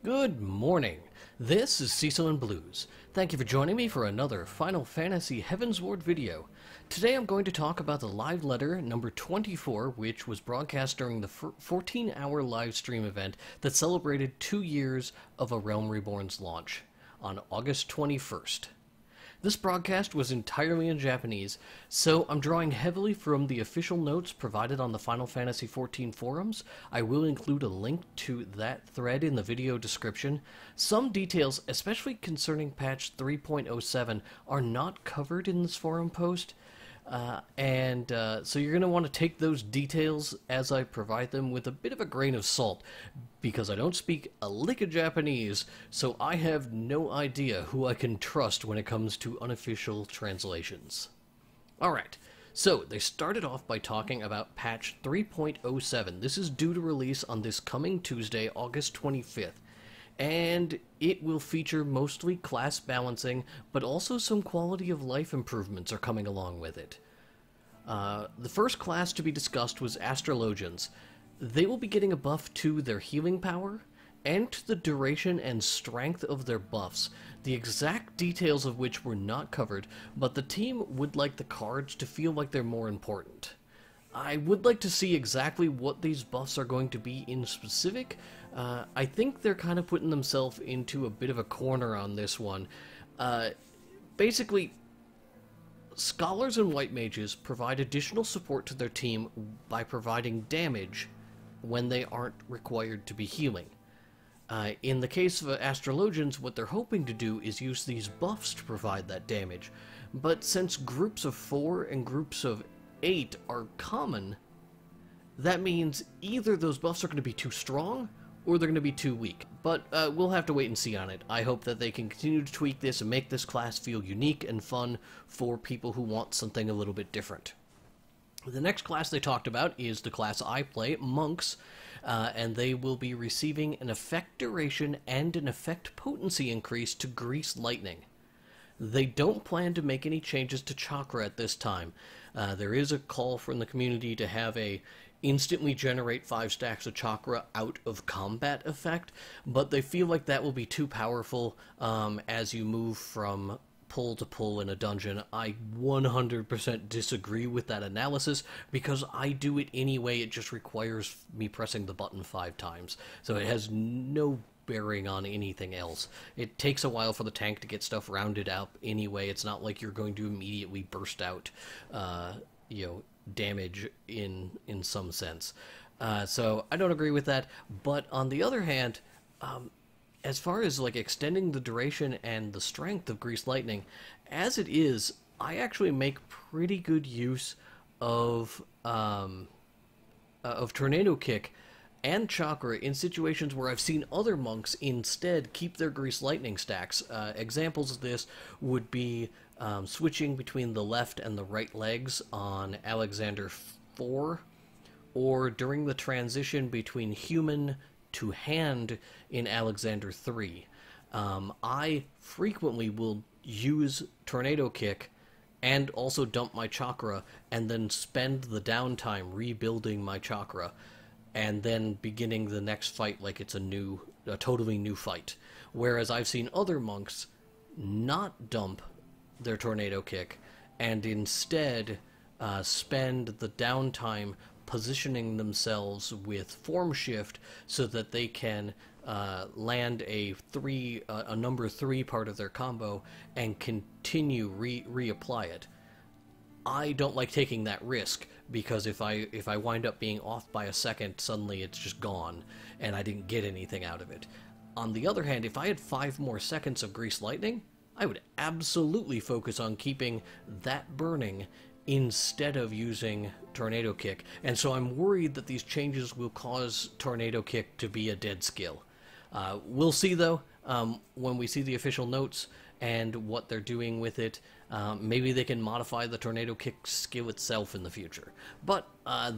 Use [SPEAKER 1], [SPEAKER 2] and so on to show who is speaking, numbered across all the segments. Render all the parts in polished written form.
[SPEAKER 1] Good morning. This is Cecil and Blues. Thank you for joining me for another Final Fantasy Heavensward video. Today I'm going to talk about the live letter number 24, which was broadcast during the 14-hour live stream event that celebrated 2 years of A Realm Reborn's launch on August 21st. This broadcast was entirely in Japanese, so I'm drawing heavily from the official notes provided on the Final Fantasy XIV forums. I will include a link to that thread in the video description. Some details, especially concerning patch 3.07, are not covered in this forum post, so you're going to want to take those details as I provide them with a bit of a grain of salt, because I don't speak a lick of Japanese, so I have no idea who I can trust when it comes to unofficial translations. Alright, so they started off by talking about patch 3.07. This is due to release on this coming Tuesday, August 25th. And it will feature mostly class balancing, but also some quality of life improvements are coming along with it. The first class to be discussed was Astrologians. They will be getting a buff to their healing power, and to the duration and strength of their buffs, the exact details of which were not covered, but the team would like the cards to feel like they're more important. I would like to see exactly what these buffs are going to be in specific. I think they're kind of putting themselves into a bit of a corner on this one. Basically, Scholars and White Mages provide additional support to their team by providing damage when they aren't required to be healing. In the case of Astrologians, what they're hoping to do is use these buffs to provide that damage. But since groups of 4 and groups of 8 are common, that means either those buffs are going to be too strong, or they're going to be too weak. But we'll have to wait and see on it. I hope that they can continue to tweak this and make this class feel unique and fun for people who want something a little bit different. The next class they talked about is the class I play, Monks, and they will be receiving an effect duration and an effect potency increase to Grease Lightning. They don't plan to make any changes to chakra at this time. There is a call from the community to have a instantly generate 5 stacks of chakra out of combat effect, but they feel like that will be too powerful as you move from pull to pull in a dungeon. I 100% disagree with that analysis, because I do it anyway. It just requires me pressing the button 5 times, so it has no bearing on anything else. It takes a while for the tank to get stuff rounded up anyway. It's not like you're going to immediately burst out damage in some sense. So I don't agree with that, but on the other hand, as far as like extending the duration and the strength of Grease Lightning, as it is, I actually make pretty good use of Tornado Kick and Chakra in situations where I've seen other monks instead keep their Grease Lightning stacks. Examples of this would be switching between the left and the right legs on Alexander 4, or during the transition between human to hand in Alexander 3. I frequently will use Tornado Kick and also dump my chakra, and then spend the downtime rebuilding my chakra, and then beginning the next fight like it's a totally new fight. Whereas I've seen other monks not dump their Tornado Kick, and instead spend the downtime positioning themselves with Form Shift so that they can land a number 3 part of their combo and continue reapply it. I don't like taking that risk, because if I wind up being off by a second, suddenly it's just gone and I didn't get anything out of it. On the other hand, if I had 5 more seconds of Grease Lightning, I would absolutely focus on keeping that burning instead of using Tornado Kick, and so I'm worried that these changes will cause Tornado Kick to be a dead skill. We'll see, though, when we see the official notes and what they're doing with it. Maybe they can modify the Tornado Kick skill itself in the future. But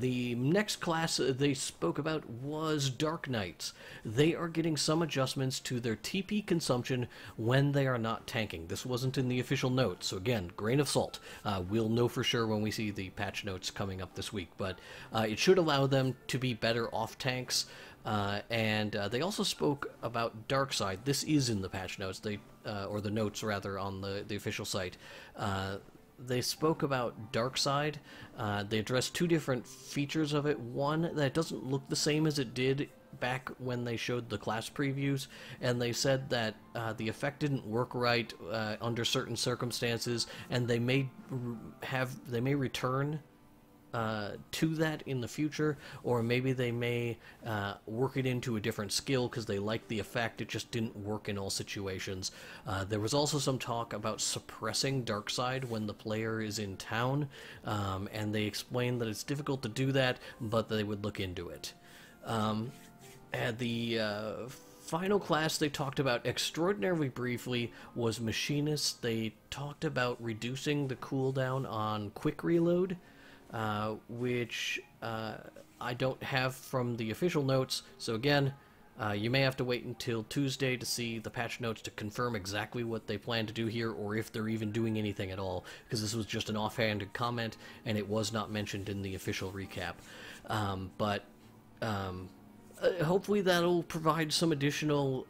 [SPEAKER 1] the next class they spoke about was Dark Knights. They are getting some adjustments to their TP consumption when they are not tanking. This wasn't in the official notes, so again, grain of salt. We'll know for sure when we see the patch notes coming up this week, but it should allow them to be better off tanks. And they also spoke about dark side. This is in the patch notes, or the notes rather, on the official site. They spoke about dark side. They addressed two different features of it. One, that it doesn't look the same as it did back when they showed the class previews, and they said that the effect didn't work right under certain circumstances, and they may return to that in the future, or maybe they may work it into a different skill because they liked the effect, it just didn't work in all situations. There was also some talk about suppressing dark side when the player is in town, and they explained that it's difficult to do that, but they would look into it. And the final class they talked about extraordinarily briefly was Machinist. They talked about reducing the cooldown on quick reload, which I don't have from the official notes, so again, you may have to wait until Tuesday to see the patch notes to confirm exactly what they plan to do here, or if they're even doing anything at all, because this was just an offhanded comment, and it was not mentioned in the official recap. Hopefully that'll provide some additional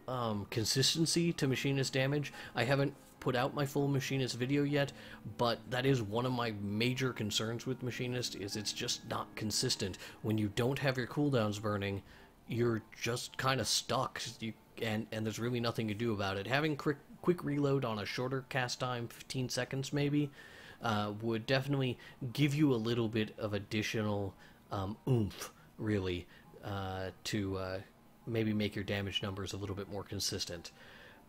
[SPEAKER 1] consistency to Machinist damage. I haven't put out my full Machinist video yet, but that is one of my major concerns with Machinist, is it's just not consistent. When you don't have your cooldowns burning, you're just kind of stuck, and there's really nothing to do about it. Having quick reload on a shorter cast time, 15 seconds maybe, would definitely give you a little bit of additional oomph, really, to maybe make your damage numbers a little bit more consistent.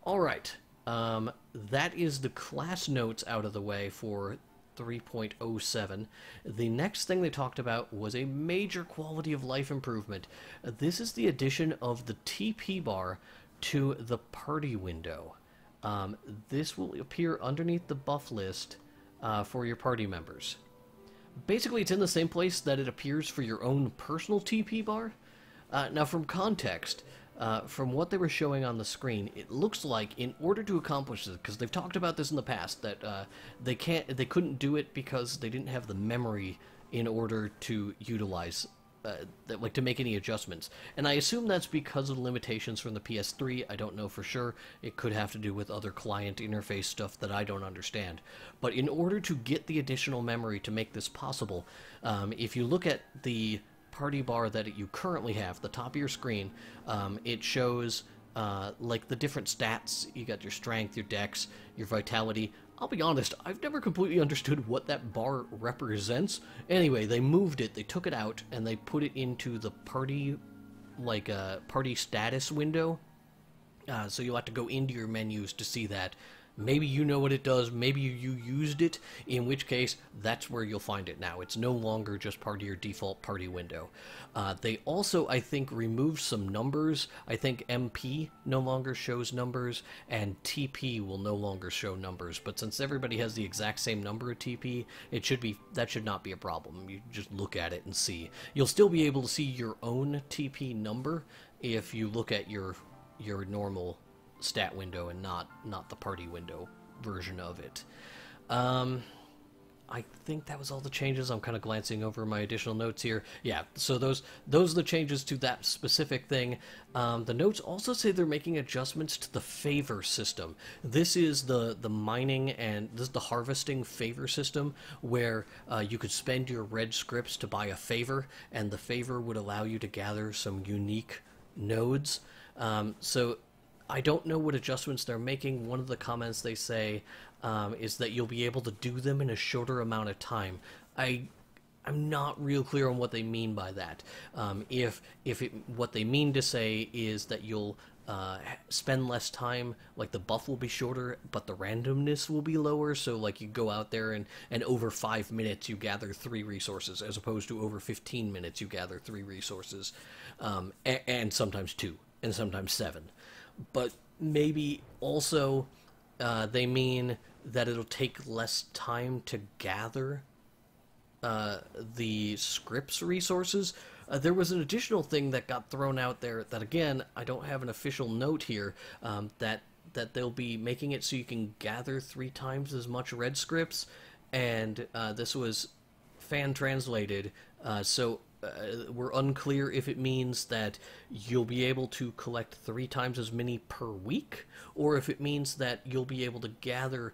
[SPEAKER 1] Alright, that is the class notes out of the way for 3.07. The next thing they talked about was a major quality of life improvement. This is the addition of the TP bar to the party window. This will appear underneath the buff list for your party members. Basically, it's in the same place that it appears for your own personal TP bar. Now, from context, from what they were showing on the screen, it looks like in order to accomplish this, because they've talked about this in the past, that they couldn't do it because they didn't have the memory in order to utilize, like to make any adjustments. And I assume that's because of the limitations from the PS3. I don't know for sure. It could have to do with other client interface stuff that I don't understand. But in order to get the additional memory to make this possible, if you look at the party bar that you currently have, the top of your screen, it shows like the different stats. You got your strength, your dex, your vitality. I'll be honest, I've never completely understood what that bar represents. Anyway, they moved it, they took it out, and they put it into the party, like party status window. So you'll have to go into your menus to see that. Maybe you know what it does, maybe you used it, in which case, that's where you'll find it now. It's no longer just part of your default party window. They also, I think, removed some numbers. I think MP no longer shows numbers, and TP will no longer show numbers. But since everybody has the exact same number of TP, that should not be a problem. You just look at it and see. You'll still be able to see your own TP number if you look at your normal stat window and not the party window version of it. I think that was all the changes. I'm kind of glancing over my additional notes here. Yeah, so those are the changes to that specific thing. The notes also say they're making adjustments to the favor system. This is the mining, and this is the harvesting favor system, where you could spend your red scripts to buy a favor, and the favor would allow you to gather some unique nodes. So I don't know what adjustments they're making. One of the comments they say is that you'll be able to do them in a shorter amount of time. I'm not real clear on what they mean by that. What they mean to say is that you'll spend less time, like the buff will be shorter, but the randomness will be lower. So like you go out there and over 5 minutes you gather 3 resources, as opposed to over 15 minutes you gather 3 resources, and sometimes 2, and sometimes 7. But maybe also they mean that it'll take less time to gather the scripts resources. There was an additional thing that got thrown out there that, again, I don't have an official note here, that they'll be making it so you can gather 3 times as much red scripts, and this was fan translated, so we're unclear if it means that you'll be able to collect 3 times as many per week, or if it means that you'll be able to gather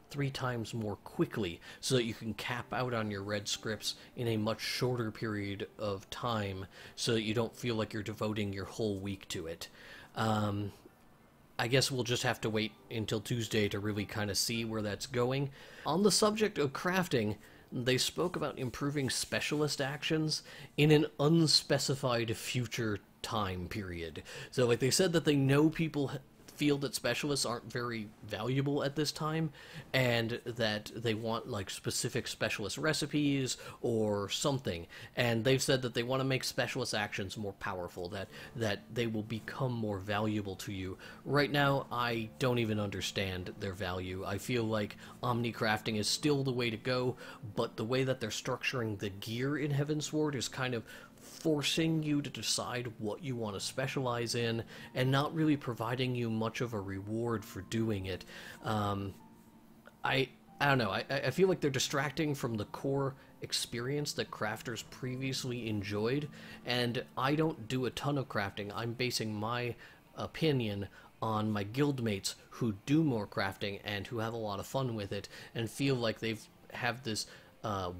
[SPEAKER 1] 3 times more quickly so that you can cap out on your red scripts in a much shorter period of time so that you don't feel like you're devoting your whole week to it. I guess we'll just have to wait until Tuesday to really kind of see where that's going. On the subject of crafting, they spoke about improving specialist actions in an unspecified future time period. So, like, they said that they know people feel that specialists aren't very valuable at this time, and that they want, like, specific specialist recipes or something. And they've said that they want to make specialist actions more powerful, that they will become more valuable to you. Right now, I don't even understand their value. I feel like omni-crafting is still the way to go, but the way that they're structuring the gear in Heavensward is kind of forcing you to decide what you want to specialize in and not really providing you much of a reward for doing it. I don't know. I feel like they're distracting from the core experience that crafters previously enjoyed, and I don't do a ton of crafting. I'm basing my opinion on my guildmates who do more crafting and who have a lot of fun with it and feel like have this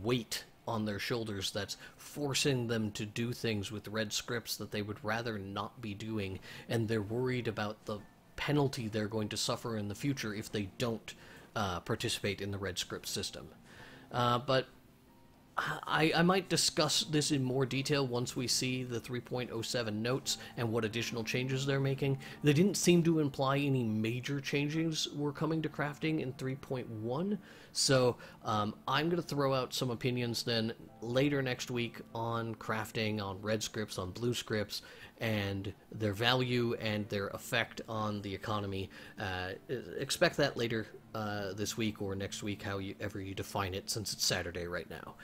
[SPEAKER 1] weight on their shoulders that's forcing them to do things with red scripts that they would rather not be doing, and they're worried about the penalty they're going to suffer in the future if they don't participate in the red script system. But I might discuss this in more detail once we see the 3.07 notes and what additional changes they're making. They didn't seem to imply any major changes were coming to crafting in 3.1, so I'm going to throw out some opinions then later next week on crafting, on red scripts, on blue scripts, and their value and their effect on the economy. Expect that later this week or next week, however you define it, since it's Saturday right now.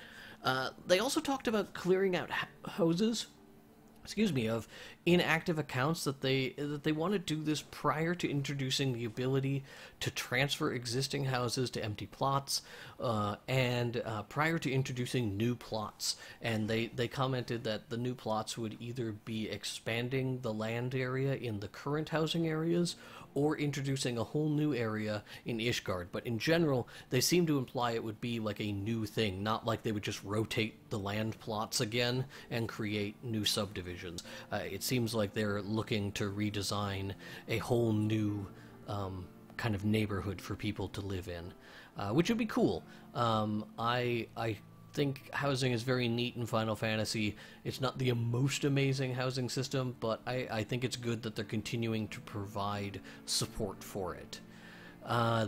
[SPEAKER 1] They also talked about clearing out houses, of inactive accounts, that they want to do this prior to introducing the ability to transfer existing houses to empty plots, and prior to introducing new plots. And they commented that the new plots would either be expanding the land area in the current housing areas or introducing a whole new area in Ishgard. But in general, they seem to imply it would be like a new thing, not like they would just rotate the land plots again and create new subdivisions. It seems like they're looking to redesign a whole new kind of neighborhood for people to live in, which would be cool. I think housing is very neat in Final Fantasy. It's not the most amazing housing system, but I think it's good that they're continuing to provide support for it.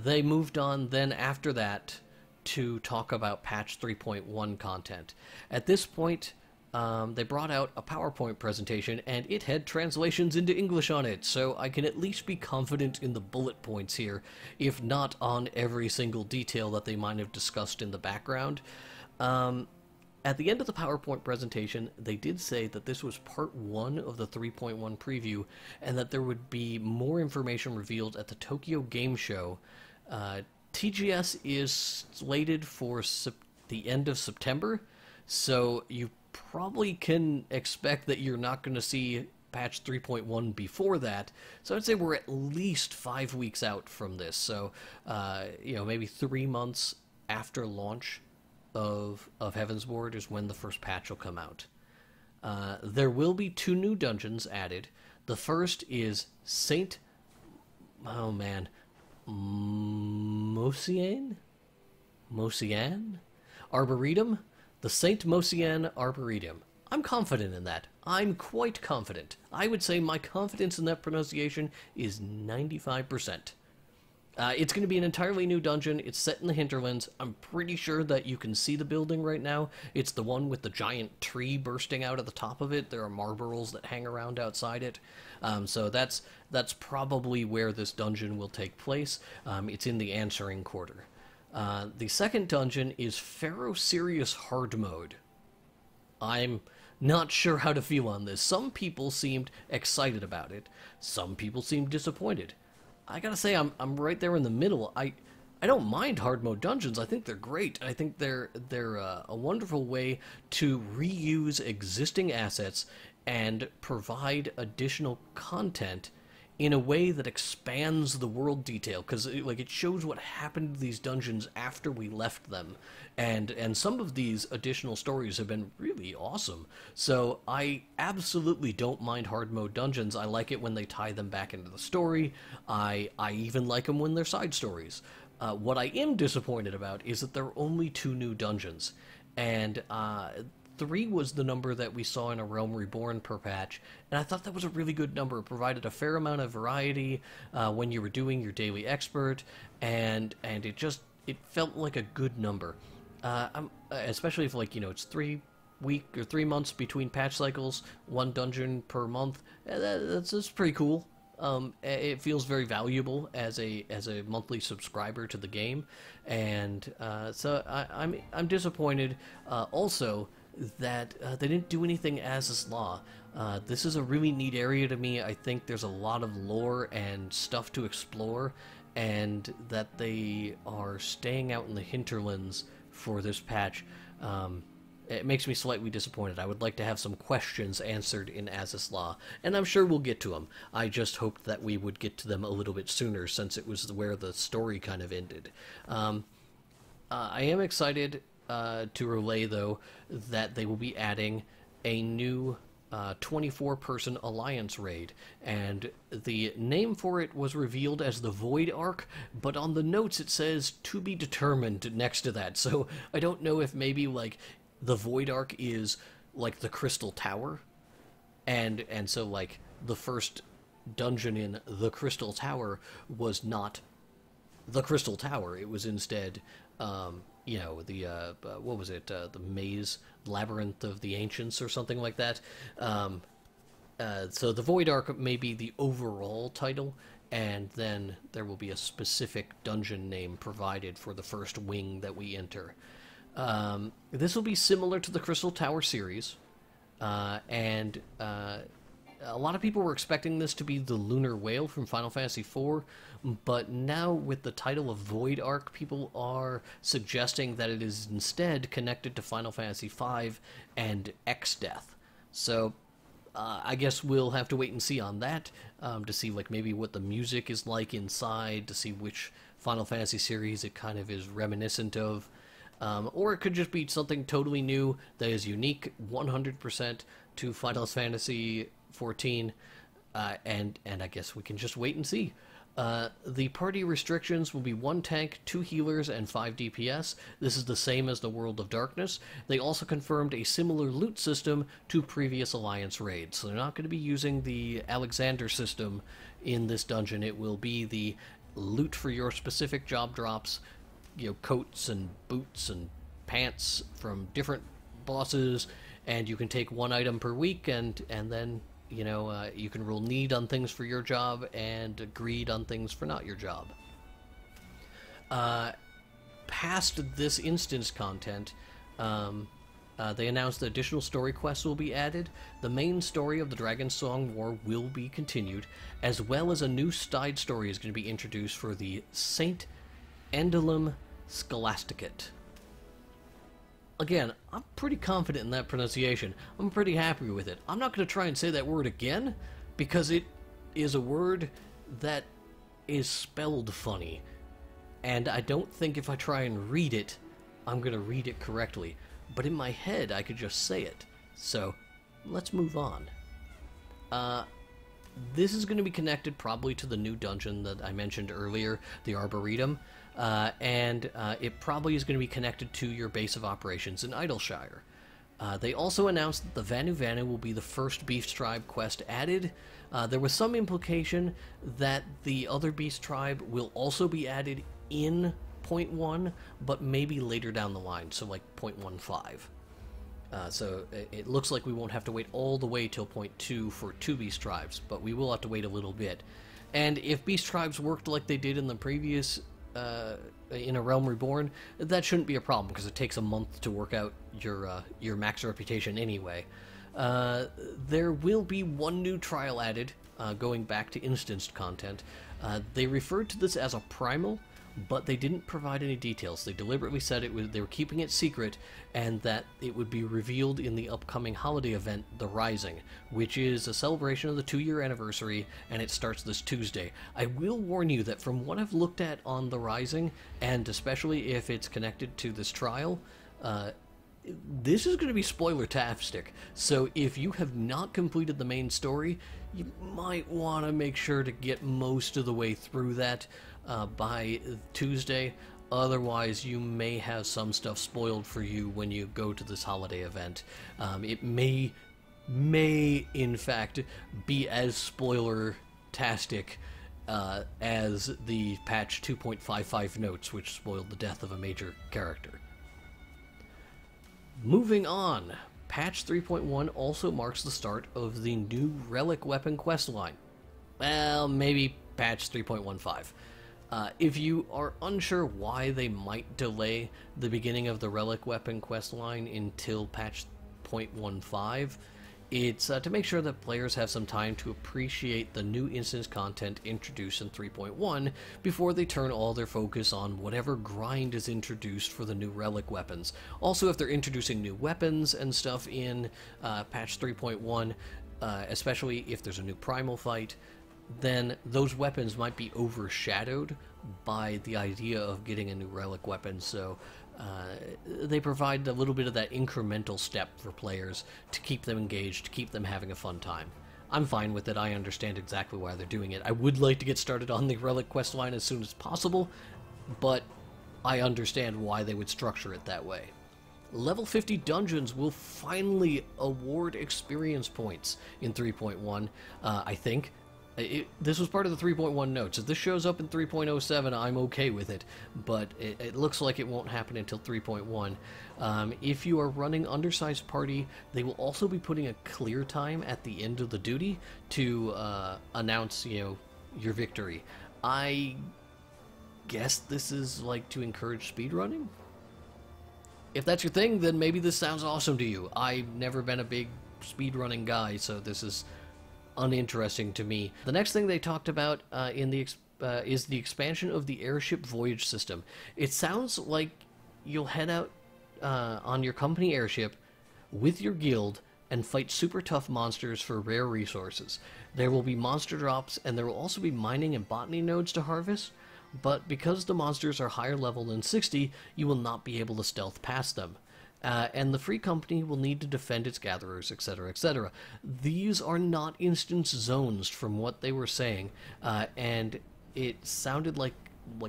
[SPEAKER 1] They moved on then after that to talk about patch 3.1 content. At this point, they brought out a PowerPoint presentation, and it had translations into English on it, so I can at least be confident in the bullet points here, if not on every single detail that they might have discussed in the background. At the end of the PowerPoint presentation, they did say that this was part 1 of the 3.1 preview, and that there would be more information revealed at the Tokyo Game Show. TGS is slated for the end of September, so you probably can expect that you're not going to see patch 3.1 before that. So I'd say we're at least 5 weeks out from this, so maybe 3 months after launch of Heavensward is when the first patch will come out. There will be 2 new dungeons added. The first is Mosian Arboretum? The Saint Mosian Arboretum. I'm confident in that. I'm quite confident. I would say my confidence in that pronunciation is 95%. It's going to be an entirely new dungeon. It's set in the hinterlands. I'm pretty sure that you can see the building right now. It's the one with the giant tree bursting out of the top of it. There are marbles that hang around outside it. So that's probably where this dungeon will take place. It's in the Answering Quarter. The second dungeon is Pharaoh Sirius Hard Mode. I'm not sure how to feel on this. Some people seemed excited about it. Some people seemed disappointed. I gotta say, I'm right there in the middle. I don't mind hard mode dungeons. I think they're great. I think they're a wonderful way to reuse existing assets and provide additional content in a way that expands the world detail, because it shows what happened to these dungeons after we left them, and some of these additional stories have been really awesome. So I absolutely don't mind hard mode dungeons. I like it when they tie them back into the story. I even like them when they're side stories. What I am disappointed about is that there are only 2 new dungeons, and 3 was the number that we saw in A Realm Reborn per patch, and I thought that was a really good number. It provided a fair amount of variety when you were doing your daily expert, and it felt like a good number. Especially if it's 3 months between patch cycles, 1 dungeon per month. That's pretty cool. It feels very valuable as a monthly subscriber to the game, and so I'm disappointed. Also, that they didn't do anything as is law. This is a really neat area to me. I think there's a lot of lore and stuff to explore, and that they are staying out in the hinterlands for this patch. It makes me slightly disappointed. I would like to have some questions answered in Azus Law, and I'm sure we'll get to them. I just hoped that we would get to them a little bit sooner, since it was where the story kind of ended. I am excited to relay, though, that they will be adding a new 24-person Alliance raid, and the name for it was revealed as the Void Ark, but on the notes it says "to be determined" next to that, so I don't know if maybe, the Void Ark is, the Crystal Tower, and so, the first dungeon in the Crystal Tower was not the Crystal Tower. It was instead, what was it? The Maze Labyrinth of the Ancients or something like that. So the Void Ark may be the overall title, and then there will be a specific dungeon name provided for the first wing that we enter. This will be similar to the Crystal Tower series, and a lot of people were expecting this to be the Lunar Whale from Final Fantasy IV, but now with the title of Void Ark, people are suggesting that it is instead connected to Final Fantasy V and X-Death. So I guess we'll have to wait and see on that, to see maybe what the music is like inside, to see which Final Fantasy series it kind of is reminiscent of. Or it could just be something totally new that is unique 100% to Final Fantasy XIV, and I guess we can just wait and see. The party restrictions will be 1 tank, 2 healers, and 5 DPS. This is the same as the World of Darkness. They also confirmed a similar loot system to previous Alliance raids, so they're not going to be using the Alexander system in this dungeon. It will be the loot for your specific job drops, coats and boots and pants from different bosses, and you can take 1 item per week, and then you can roll need on things for your job and greed on things for not your job. Past this instance content, they announced that additional story quests will be added. The main story of the Dragon Song War will be continued, as well as a new side story is going to be introduced for the Saint Endulum Scholasticate. Again, I'm pretty confident in that pronunciation. I'm pretty happy with it. I'm not going to try and say that word again, because it is a word that is spelled funny. And I don't think if I try and read it, I'm going to read it correctly. But in my head, I could just say it. So, let's move on. This is going to be connected probably to the new dungeon that I mentioned earlier, the Arboretum. And it probably is going to be connected to your base of operations in Idleshire. They also announced that the Vanu Vanu will be the first Beast Tribe quest added. There was some implication that the other Beast Tribe will also be added in 0.1, but maybe later down the line, so 0.15. So it looks like we won't have to wait all the way till 0.2 for 2 Beast Tribes, but we will have to wait a little bit. And if Beast Tribes worked like they did in the previous in A Realm Reborn, that shouldn't be a problem, because it takes a month to work out your max reputation anyway. There will be 1 new trial added, going back to instanced content. They referred to this as a primal. but they didn't provide any details. They deliberately said they were keeping it secret, and that it would be revealed in the upcoming holiday event, The Rising, which is a celebration of the 2-year anniversary, and it starts this Tuesday. I will warn you that from what I've looked at on The Rising, and especially if it's connected to this trial, this is going to be spoiler-tastic, so if you have not completed the main story, you might want to make sure to get most of the way through that by Tuesday. Otherwise, you may have some stuff spoiled for you when you go to this holiday event. It may, in fact, be as spoiler-tastic as the patch 2.55 notes, which spoiled the death of a major character. Moving on, patch 3.1 also marks the start of the new relic weapon questline. Well, maybe patch 3.15. If you are unsure why they might delay the beginning of the relic weapon questline until patch 0.15, it's to make sure that players have some time to appreciate the new instance content introduced in 3.1 before they turn all their focus on whatever grind is introduced for the new relic weapons. Also, if they're introducing new weapons and stuff in patch 3.1, especially if there's a new primal fight, then those weapons might be overshadowed by the idea of getting a new relic weapon, so they provide a little bit of that incremental step for players to keep them engaged, to keep them having a fun time. I'm fine with it. I understand exactly why they're doing it. I would like to get started on the relic quest line as soon as possible, but I understand why they would structure it that way. Level 50 dungeons will finally award experience points in 3.1, I think. This was part of the 3.1 notes. If this shows up in 3.07, I'm okay with it, but it looks like it won't happen until 3.1. If you are running undersized party, they will also be putting a clear time at the end of the duty to announce, your victory. I guess this is like to encourage speedrunning? If that's your thing, then maybe this sounds awesome to you. I've never been a big speedrunning guy, so this is uninteresting to me. The next thing they talked about is the expansion of the airship voyage system. It sounds like you'll head out on your company airship with your guild and fight super tough monsters for rare resources. There will be monster drops, and there will also be mining and botany nodes to harvest, but because the monsters are higher level than 60, you will not be able to stealth past them. And the free company will need to defend its gatherers, etc., etc. These are not instance zones from what they were saying, and it sounded like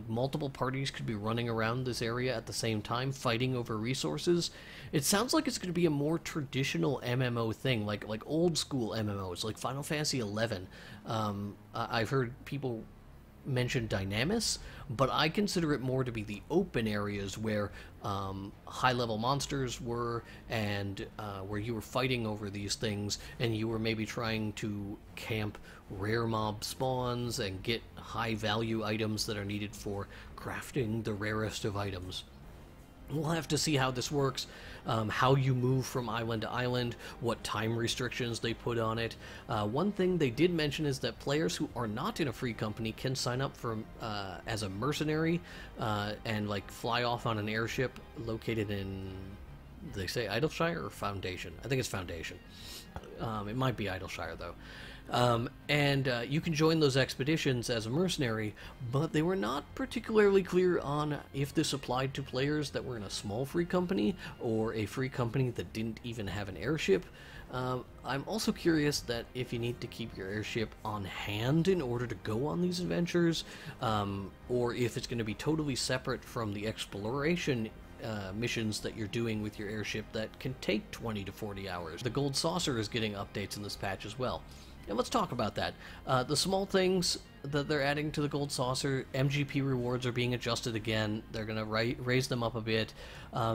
[SPEAKER 1] multiple parties could be running around this area at the same time, fighting over resources. It sounds like it's going to be a more traditional MMO thing, like old school MMOs, like Final Fantasy XI. I've heard people mention Dynamis, but I consider it more to be the open areas where high-level monsters were, and where you were fighting over these things, and you were maybe trying to camp rare mob spawns and get high-value items that are needed for crafting the rarest of items. We'll have to see how this works, how you move from island to island, what time restrictions they put on it. One thing they did mention is that players who are not in a free company can sign up for as a mercenary and fly off on an airship located in, did they say Idleshire or Foundation? I think it's Foundation. It might be Idleshire though. You can join those expeditions as a mercenary, but they were not particularly clear on if this applied to players that were in a small free company or a free company that didn't even have an airship. I'm also curious that if you need to keep your airship on hand in order to go on these adventures, or if it's going to be totally separate from the exploration missions that you're doing with your airship that can take 20 to 40 hours. The Gold Saucer is getting updates in this patch as well. And let's talk about that. The small things that they're adding to the Gold Saucer, MGP rewards are being adjusted again. They're going to raise them up a bit.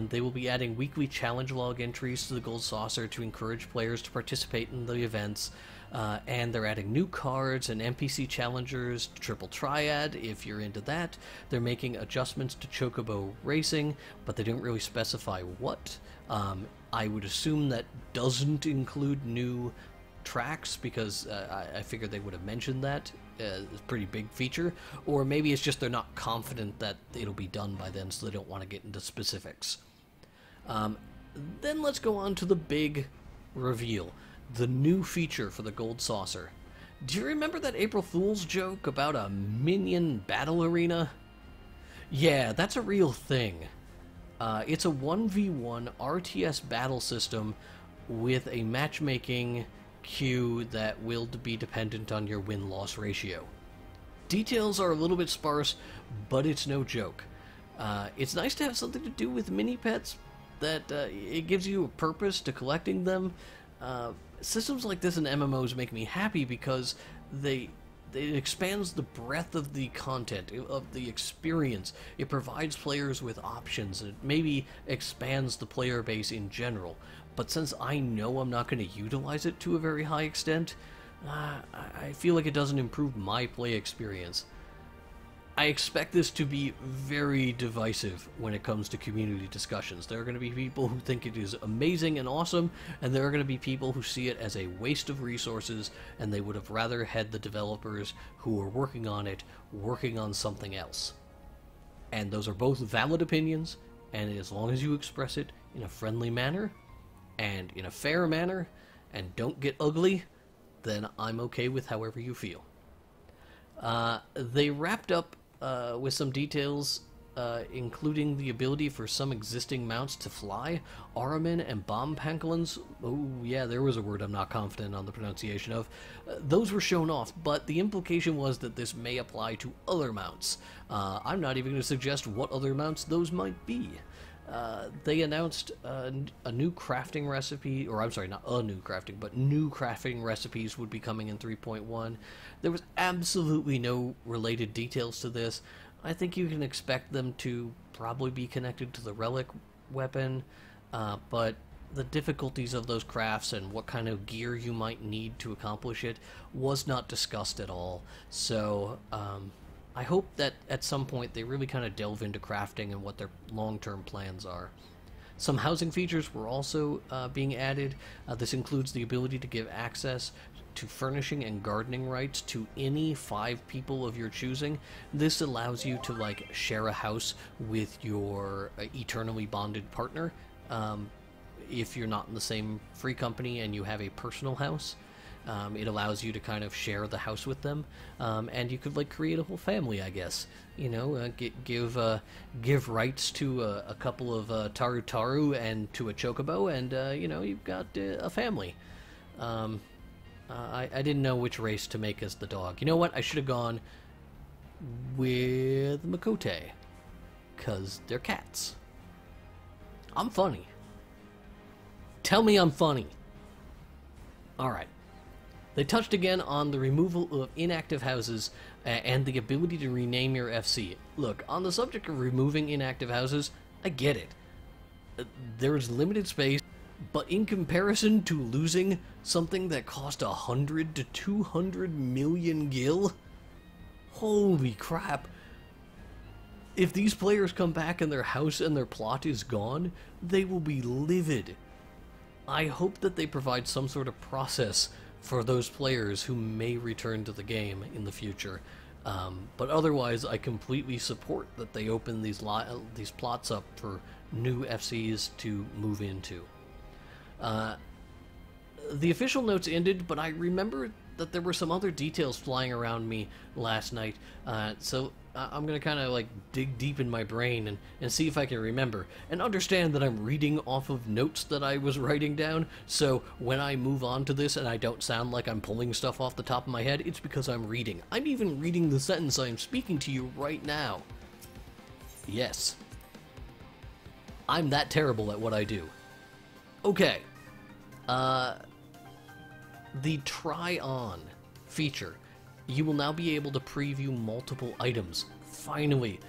[SPEAKER 1] They will be adding weekly challenge log entries to the Gold Saucer to encourage players to participate in the events. And they're adding new cards and NPC challengers, Triple Triad, if you're into that. They're making adjustments to Chocobo Racing, but they didn't really specify what. I would assume that doesn't include new tracks, because I figured they would have mentioned that a pretty big feature, or maybe it's just they're not confident that it'll be done by then, so they don't want to get into specifics. Then let's go on to the big reveal, the new feature for the Gold Saucer. Do you remember that April Fool's joke about a minion battle arena? Yeah, that's a real thing. It's a 1v1 RTS battle system with a matchmaking queue that will be dependent on your win-loss ratio. Details are a little bit sparse, but it's no joke. It's nice to have something to do with mini-pets, that it gives you a purpose to collecting them. Systems like this in MMOs make me happy because it expands the breadth of the content, of the experience. It provides players with options. It maybe expands the player base in general. But since I know I'm not going to utilize it to a very high extent, I feel like it doesn't improve my play experience. I expect this to be very divisive when it comes to community discussions. There are going to be people who think it is amazing and awesome, and there are going to be people who see it as a waste of resources, and they would have rather had the developers who are working on it working on something else. And those are both valid opinions, and as long as you express it in a friendly manner, and in a fair manner, and don't get ugly, then I'm okay with however you feel. They wrapped up with some details, including the ability for some existing mounts to fly. Aramin and bomb pangolins, oh yeah, there was a word I'm not confident on the pronunciation of. Those were shown off, but the implication was that this may apply to other mounts. I'm not even going to suggest what other mounts those might be. They announced a new crafting recipe, or I'm sorry, not a new crafting, but new crafting recipes would be coming in 3.1. There was absolutely no related details to this. I think you can expect them to probably be connected to the relic weapon, but the difficulties of those crafts and what kind of gear you might need to accomplish it was not discussed at all. So, I hope that at some point they really kind of delve into crafting and what their long-term plans are. Some housing features were also being added. This includes the ability to give access to furnishing and gardening rights to any 5 people of your choosing. This allows you to like share a house with your eternally bonded partner if you're not in the same free company and you have a personal house. It allows you to kind of share the house with them, and you could like create a whole family, I guess. You know, give rights to a couple of Taru and to a Chocobo, and you know, you've got a family. I didn't know which race to make as the dog. You know what? I should have gone with Makote, because they're cats. I'm funny. Tell me I'm funny. Alright. They touched again on the removal of inactive houses and the ability to rename your FC. Look, on the subject of removing inactive houses, I get it. There is limited space, but in comparison to losing something that cost 100 to 200 million gil, holy crap. If these players come back and their house and their plot is gone, they will be livid. I hope that they provide some sort of process for those players who may return to the game in the future. But otherwise, I completely support that they open these plots up for new FCs to move into. The official notes ended, but I remember that there were some other details flying around me last night, so I'm going to kind of like dig deep in my brain and see if I can remember, and understand that I'm reading off of notes that I was writing down, so when I move on to this and I don't sound like I'm pulling stuff off the top of my head, it's because I'm reading. I'm even reading the sentence I'm speaking to you right now. Yes. I'm that terrible at what I do. Okay. The try-on feature. You will now be able to preview multiple items. Finally,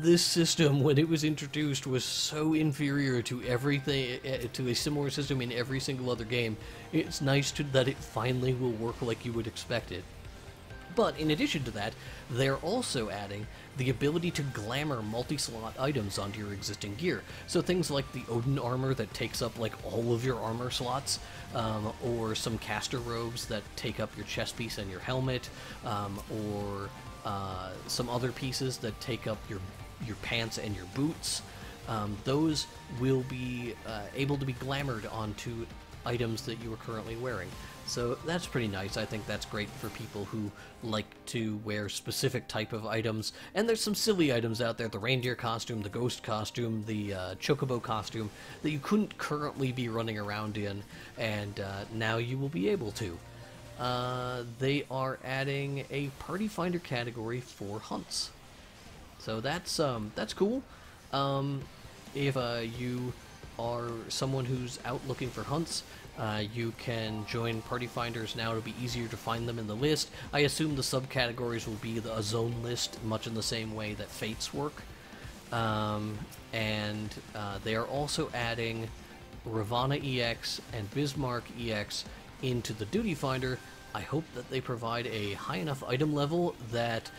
[SPEAKER 1] this system, when it was introduced, was so inferior to everything, to a similar system in every single other game. It's nice that it finally will work like you would expect it. But in addition to that, they're also adding the ability to glamour multi-slot items onto your existing gear. So things like the Odin armor that takes up like all of your armor slots, or some caster robes that take up your chest piece and your helmet, or some other pieces that take up your pants and your boots. Those will be able to be glamored onto items that you are currently wearing. So that's pretty nice. I think that's great for people who like to wear specific type of items. And there's some silly items out there, the reindeer costume, the ghost costume, the chocobo costume, that you couldn't currently be running around in, and now you will be able to. They are adding a party finder category for hunts. So that's cool. If you are someone who's out looking for hunts, you can join party finders now to be easier to find them in the list. I assume the subcategories will be a zone list, much in the same way that fates work. And they are also adding Ravana EX and Bismarck EX into the duty finder. I hope that they provide a high enough item level that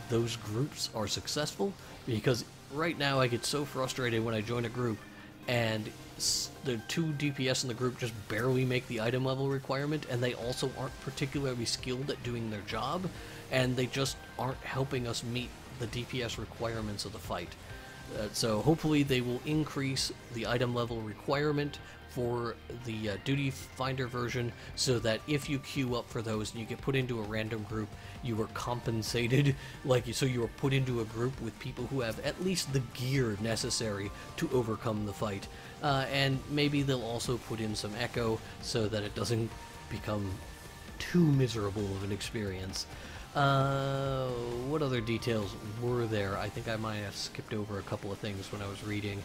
[SPEAKER 1] those groups are successful, because right now I get so frustrated when I join a group and the 2 DPS in the group just barely make the item level requirement, and they also aren't particularly skilled at doing their job, and they just aren't helping us meet the DPS requirements of the fight. So hopefully they will increase the item level requirement for the duty finder version, so that if you queue up for those and you get put into a random group, you are compensated, so you are put into a group with people who have at least the gear necessary to overcome the fight. And maybe they'll also put in some echo so that it doesn't become too miserable of an experience. What other details were there? I think I might have skipped over a couple of things when I was reading.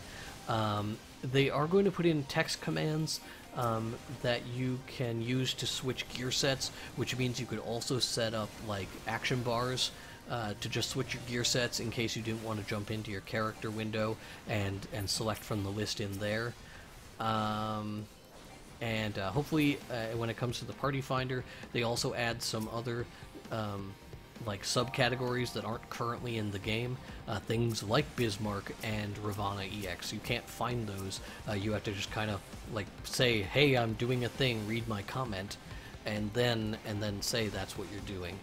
[SPEAKER 1] They are going to put in text commands that you can use to switch gear sets, which means you could also set up like action bars to just switch your gear sets in case you didn't want to jump into your character window and select from the list in there. And hopefully when it comes to the party finder, they also add some other like subcategories that aren't currently in the game. Things like Bismarck and Ravana EX. You can't find those. You have to just kind of like say, hey, I'm doing a thing, read my comment, and then say that's what you're doing.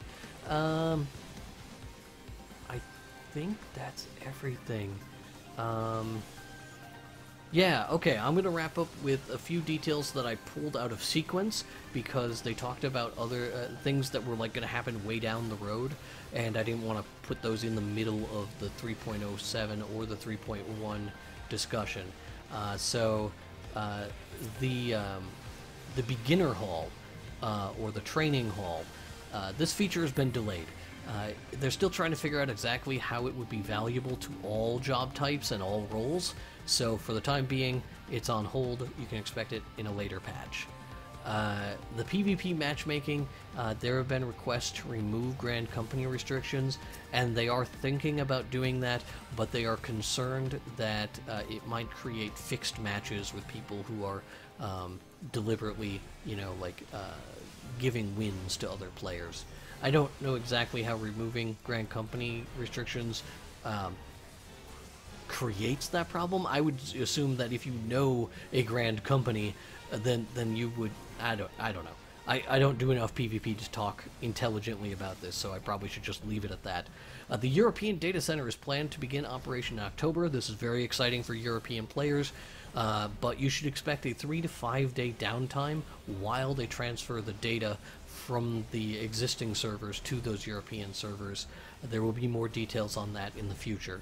[SPEAKER 1] I think that's everything. Yeah, okay, I'm going to wrap up with a few details that I pulled out of sequence, because they talked about other things that were like going to happen way down the road, and I didn't want to put those in the middle of the 3.07 or the 3.1 discussion. So the beginner hall, or the training hall, this feature has been delayed. They're still trying to figure out exactly how it would be valuable to all job types and all roles, so for the time being, it's on hold. You can expect it in a later patch. The PvP matchmaking, there have been requests to remove Grand Company restrictions, and they are thinking about doing that, but they are concerned that it might create fixed matches with people who are deliberately, giving wins to other players. I don't know exactly how removing Grand Company restrictions creates that problem. I would assume that if you know a Grand Company, then you would. I don't know. I don't do enough PvP to talk intelligently about this, so I probably should just leave it at that. The European data center is planned to begin operation in October. This is very exciting for European players, but you should expect a 3 to 5 day downtime while they transfer the data from the existing servers to those European servers. There will be more details on that in the future.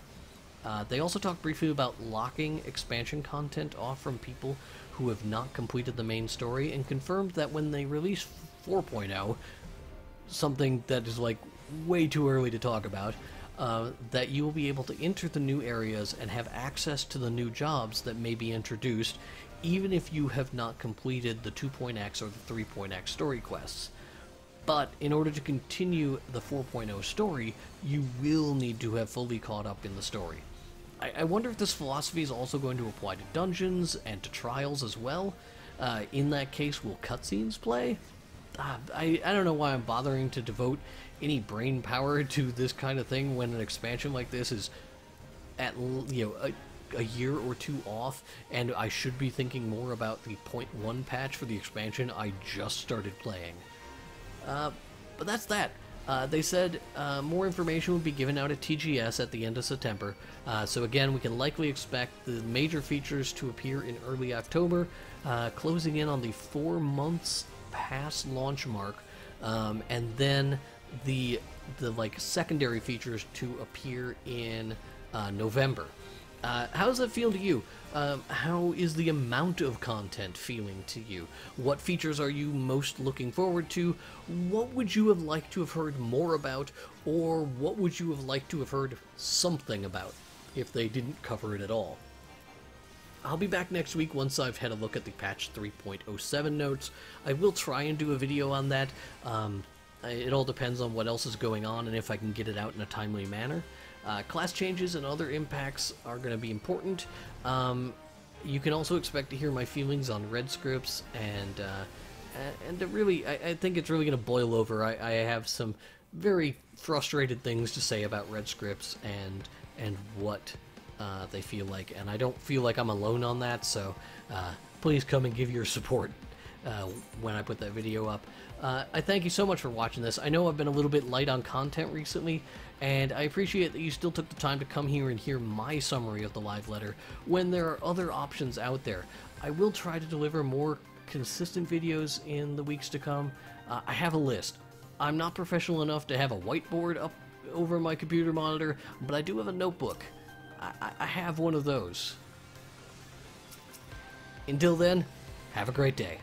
[SPEAKER 1] They also talked briefly about locking expansion content off from people who have not completed the main story, and confirmed that when they release 4.0, something that is like way too early to talk about, that you will be able to enter the new areas and have access to the new jobs that may be introduced, even if you have not completed the 2.x or the 3.x story quests. But in order to continue the 4.0 story, you will need to have fully caught up in the story. I wonder if this philosophy is also going to apply to dungeons and to trials as well. In that case, will cutscenes play? I don't know why I'm bothering to devote any brain power to this kind of thing when an expansion like this is a year or two off, and I should be thinking more about the .1 patch for the expansion I just started playing. But that's that. They said more information will be given out at TGS at the end of September. So again, we can likely expect the major features to appear in early October, closing in on the 4 months past launch mark, and then the like secondary features to appear in November. How does that feel to you? How is the amount of content feeling to you? What features are you most looking forward to? What would you have liked to have heard more about? Or what would you have liked to have heard something about if they didn't cover it at all? I'll be back next week once I've had a look at the patch 3.07 notes. I will try and do a video on that. It all depends on what else is going on and if I can get it out in a timely manner. Class changes and other impacts are going to be important. You can also expect to hear my feelings on red scripts, and really, I think it's really going to boil over. I have some very frustrated things to say about red scripts and what they feel like, and I don't feel like I'm alone on that, so please come and give your support when I put that video up. I thank you so much for watching this. I know I've been a little bit light on content recently, and I appreciate that you still took the time to come here and hear my summary of the live letter when there are other options out there. I will try to deliver more consistent videos in the weeks to come. I have a list. I'm not professional enough to have a whiteboard up over my computer monitor, but I do have a notebook. I have one of those. Until then, have a great day.